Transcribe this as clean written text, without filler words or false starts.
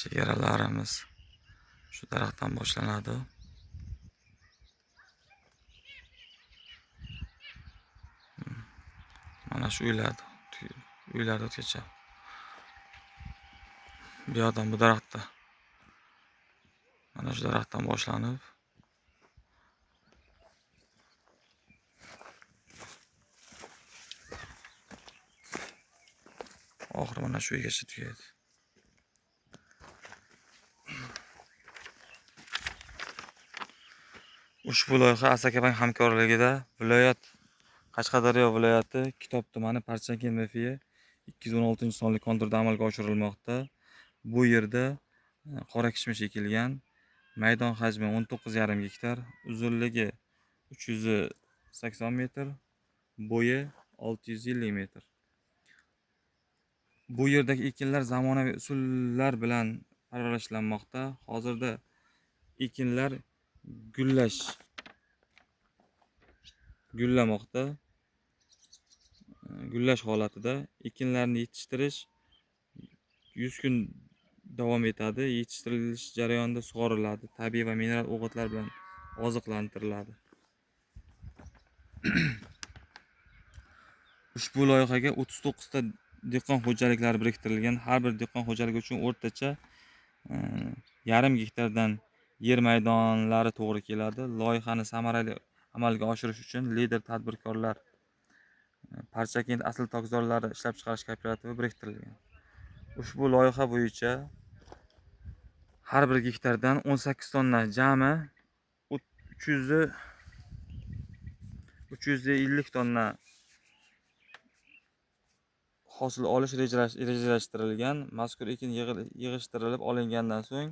Chegaralarimiz shu daraxtdan boshlanadi. Mana shu uylarda o'tgacha. Bu yoqdan bu daraxtda. Mana shu daraxtdan boshlanib oxiri mana shu uygacha tugaydi. Ushbu loyiha Asakabank hamkorligida viloyat Qashqadaryo viloyati Kitob tumani Parchakin MFI 216-sonli konturda amalga oshirilmoqda. Bu yerda qora kishmish ekilgan. Maydon hajmi 19,5 gektar, uzunligi 380 metr, bo'yi 650 metr. Bu yerdagi ekinlar zamonaviy usullar bilan parvarishlanmoqda. Hozirda ekinlar gullamoqda. Gullash holatida. Ekinlarni yetishtirish 100 kun davom etadi. Yetishtirilish jarayonida sug'oriladi. Tabiiy va mineral o'g'itlar bilan oziqlantiriladi. Ushbu loyihaga 39 ta dehqon xo'jaliklari biriktirilgan. Har bir dehqon xo'jaligi uchun o'rtacha 1,5 gektardan yer maydonlari to'g'ri keladi. Loyihani samarali amalga oshirish uchun lider tadbirkorlar Parchakent asl tokzorlari ishlab chiqarish kooperativi biriktirilgan. Ushbu loyiha bo'yicha har bir gektardan 18 tonna, jami 350 tonna hosil olish rejalashtirilgan. Mazkur ekin yig'ishtirilib olingandan so'ng